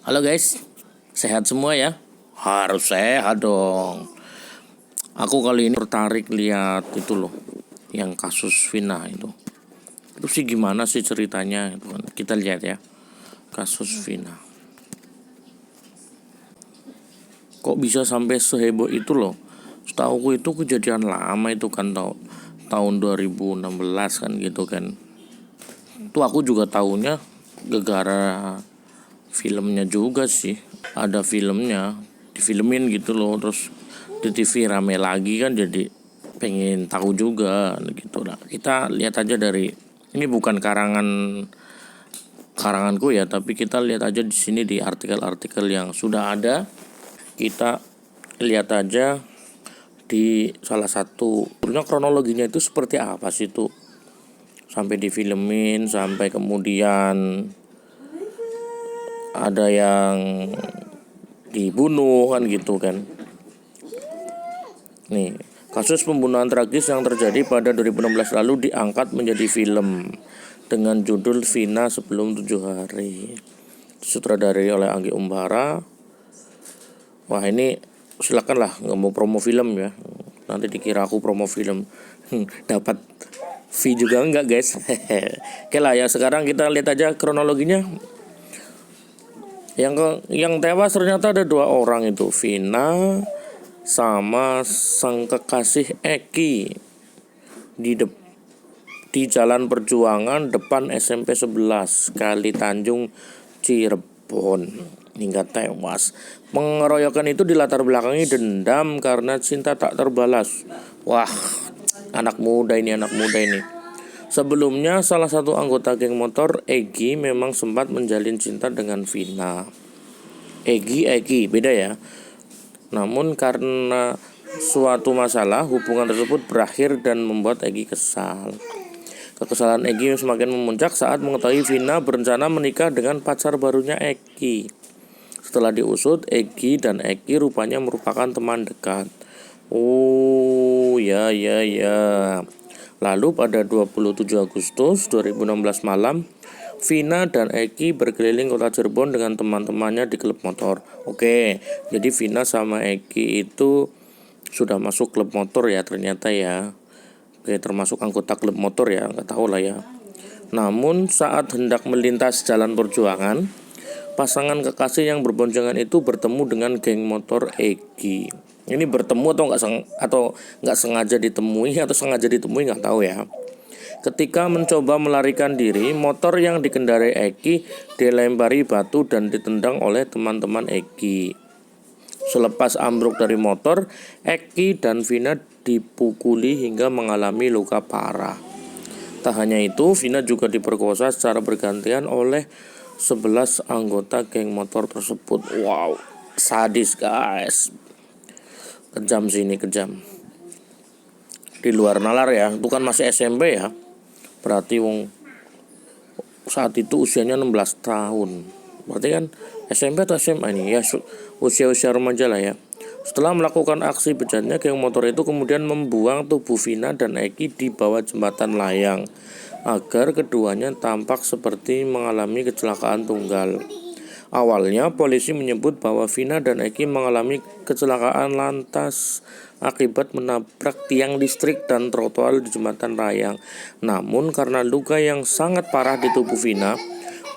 Halo guys, sehat semua ya? Harus sehat dong. Aku kali ini tertarik lihat itu loh, yang kasus Vina itu. Itu sih gimana sih ceritanya itu kan? Kita lihat ya, kasus Vina. Kok bisa sampai seheboh itu loh? Setahuku itu kejadian lama itu kan tahun 2016 kan gitu kan. Itu aku juga tahunya gara-gara filmnya juga sih. Ada filmnya, difilmin gitu loh, terus di TV rame lagi kan, jadi pengen tahu juga gitu lah. Kita lihat aja dari ini, bukan karanganku ya, tapi kita lihat aja di sini di artikel-artikel yang sudah ada. Kita lihat aja di salah satu kronologinya itu seperti apa sih tuh sampai difilmin, sampai kemudian ada yang dibunuh kan gitu kan. Nih, kasus pembunuhan tragis yang terjadi pada 2016 lalu diangkat menjadi film dengan judul Vina Sebelum 7 Hari. Disutradarai oleh Anggi Umbara. Wah, ini silakan lah, nggak mau promo film ya. Nanti dikira aku promo film. Dapat fee juga enggak guys. Oke lah ya, sekarang kita lihat aja kronologinya. Yang tewas ternyata ada 2 orang itu, Vina sama sang kekasih Eki di Jalan Perjuangan depan SMP 11 Kali Tanjung, Cirebon, hingga tewas. Pengeroyokan itu dilatar belakangi dendam karena cinta tak terbalas. Wah, anak muda ini. Sebelumnya salah satu anggota geng motor, Egi, memang sempat menjalin cinta dengan Vina. Egi beda ya. Namun karena suatu masalah, hubungan tersebut berakhir dan membuat Egi kesal. Kekesalan Egi semakin memuncak saat mengetahui Vina berencana menikah dengan pacar barunya Egi. Setelah diusut, Egi dan Eki rupanya merupakan teman dekat. Oh ya. Lalu pada 27 Agustus 2016 malam, Vina dan Eki berkeliling kota Cirebon dengan teman-temannya di klub motor. Oke, jadi Vina sama Eki itu sudah masuk klub motor ya ternyata ya. Oke, termasuk anggota klub motor ya, nggak tahu lah ya. Namun saat hendak melintas Jalan Perjuangan, pasangan kekasih yang berboncengan itu bertemu dengan geng motor Eki. Ini bertemu atau nggak sengaja ditemui, atau sengaja ditemui nggak tahu ya. Ketika mencoba melarikan diri, motor yang dikendarai Eki dilempari batu dan ditendang oleh teman-teman Eki. Selepas ambruk dari motor, Eki dan Vina dipukuli hingga mengalami luka parah. Tak hanya itu, Vina juga diperkosa secara bergantian oleh 11 anggota geng motor tersebut. Wow, sadis guys. Kejam sini, kejam. Di luar nalar ya, itu kan masih SMP ya. Berarti saat itu usianya 16 tahun. Berarti kan SMP atau SMA ini ya, usia-usia remaja lah ya. Setelah melakukan aksi bejatnya, geng motor itu kemudian membuang tubuh Vina dan Eki di bawah jembatan layang agar keduanya tampak seperti mengalami kecelakaan tunggal. Awalnya polisi menyebut bahwa Vina dan Eki mengalami kecelakaan lantas akibat menabrak tiang listrik dan trotoar di jembatan layang. Namun karena luka yang sangat parah di tubuh Vina,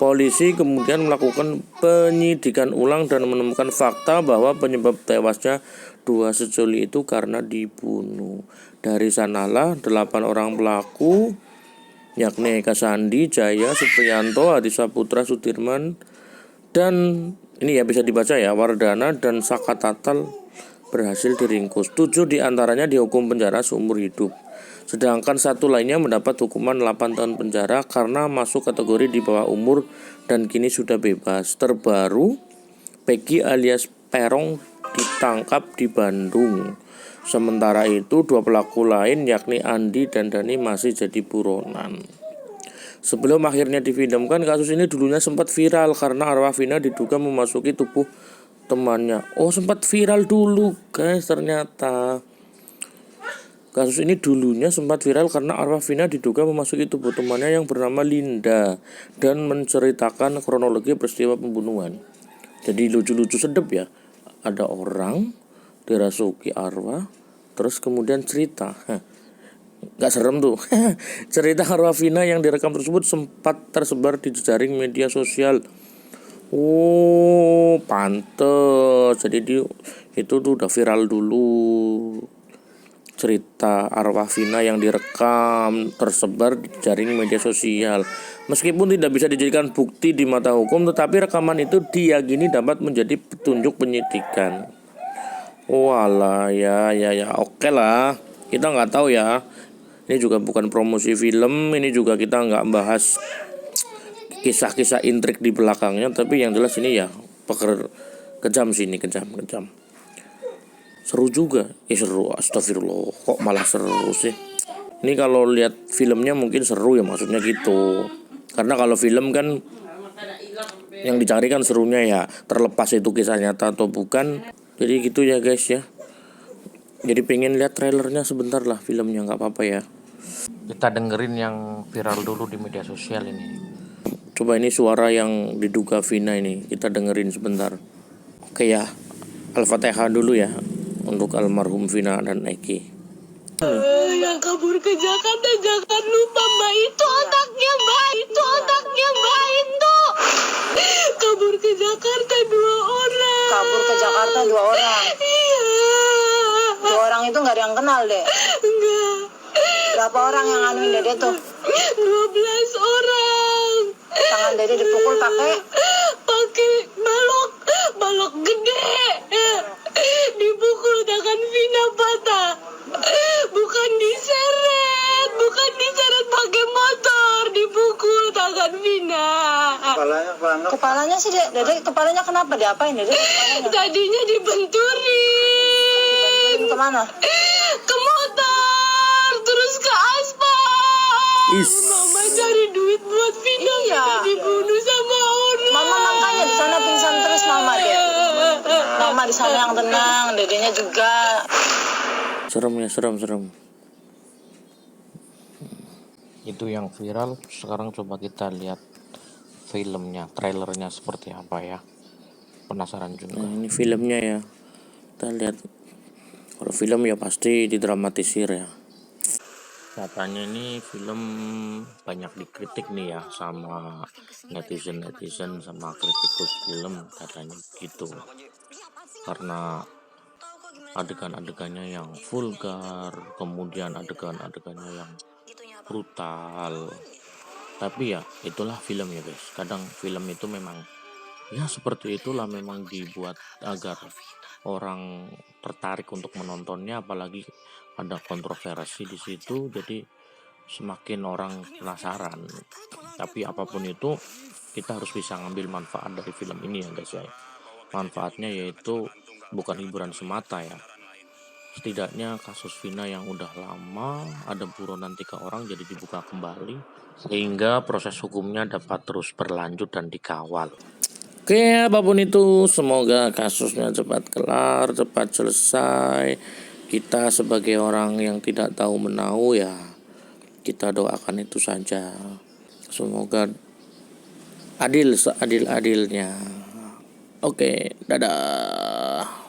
polisi kemudian melakukan penyidikan ulang dan menemukan fakta bahwa penyebab tewasnya 2 sejoli itu karena dibunuh. Dari sanalah 8 orang pelaku, yakni Eka Sandi, Jaya, Supriyanto, Hadi Saputra, Sudirman, dan ini ya bisa dibaca ya, Wardana dan Saka Tatal, berhasil diringkus. 7 diantaranya dihukum penjara seumur hidup. Sedangkan 1 lainnya mendapat hukuman 8 tahun penjara karena masuk kategori di bawah umur dan kini sudah bebas. Terbaru, Peggy alias Perong ditangkap di Bandung. Sementara itu 2 pelaku lain yakni Andi dan Dani masih jadi buronan. Sebelum akhirnya difilmkan, kasus ini dulunya sempat viral karena arwah Vina diduga memasuki tubuh temannya. Oh, sempat viral dulu guys ternyata. Kasus ini dulunya sempat viral karena arwah Vina diduga memasuki tubuh temannya yang bernama Linda dan menceritakan kronologi peristiwa pembunuhan. Jadi lucu-lucu sedep ya. Ada orang dirasuki arwah, terus kemudian cerita. Gak serem tuh. Cerita arwah Vina yang direkam tersebut sempat tersebar di jejaring media sosial. Oh, pantes. Jadi itu tuh udah viral dulu. Cerita arwah Vina yang direkam tersebar di jaring media sosial. Meskipun tidak bisa dijadikan bukti di mata hukum, tetapi rekaman itu diyakini dapat menjadi petunjuk penyidikan. Walah, ya, oke lah. Kita nggak tahu ya. Ini juga bukan promosi film, ini juga kita nggak bahas kisah-kisah intrik di belakangnya, tapi yang jelas ini ya kejam sih ini, kejam. Seru juga, seru, astagfirullah, kok malah seru sih. Ini kalau lihat filmnya mungkin seru ya, maksudnya gitu. Karena kalau film kan yang dicari kan serunya ya, terlepas itu kisah nyata atau bukan. Jadi gitu ya guys ya. Jadi pengen lihat trailernya sebentar lah filmnya, nggak apa-apa ya. Kita dengerin yang viral dulu di media sosial ini. Coba ini suara yang diduga Vina ini, kita dengerin sebentar. Oke ya, Al-Fatihah dulu ya untuk almarhum Vina dan Eki. Yang kabur ke Jakarta jangan lupa Mbak, itu otaknya Mbak, itu. Kabur ke Jakarta 2 orang. Kabur ke Jakarta 2 orang. Iya. 2 orang itu nggak ada yang kenal deh. Enggak. Berapa orang yang anuin Dede tuh? 12 orang. Tangan Dede dipukul pakai balok gede. Dipukul tangan Vina patah. Bukan diseret pakai motor, dipukul tangan Vina. kepalanya sih Dede kepalanya kenapa diapain Dede? Tadinya dibenturin. Kemana? Ke motor, terus ke aspal. Mama cari duit buat Vina, Iya. dibunuh sama orang. Mama makanya di sana pingsan terus Mama deh. Mama di sana yang tenang, Dedenya juga. Serem. Itu yang viral. Sekarang coba kita lihat filmnya, trailernya seperti apa ya. Penasaran juga. Nah, ini filmnya ya. Kita lihat. Kalau film ya pasti didramatisir ya. Katanya ini film banyak dikritik nih ya sama netizen sama kritikus film, katanya gitu. Karena adegan-adegannya yang vulgar, kemudian adegan-adegannya yang brutal. Tapi ya itulah film ya guys. Kadang film itu memang ya seperti itulah, memang dibuat agar orang tertarik untuk menontonnya, apalagi ada kontroversi di situ, jadi semakin orang penasaran. Tapi apapun itu kita harus bisa ngambil manfaat dari film ini ya guys ya. Manfaatnya yaitu bukan hiburan semata ya. Setidaknya kasus Vina yang udah lama ada buronan 3 orang jadi dibuka kembali, sehingga proses hukumnya dapat terus berlanjut dan dikawal. Oke, apapun itu, semoga kasusnya cepat kelar, cepat selesai. Kita sebagai orang yang tidak tahu menahu ya, kita doakan itu saja. Semoga adil seadil-adilnya. Oke, dadah.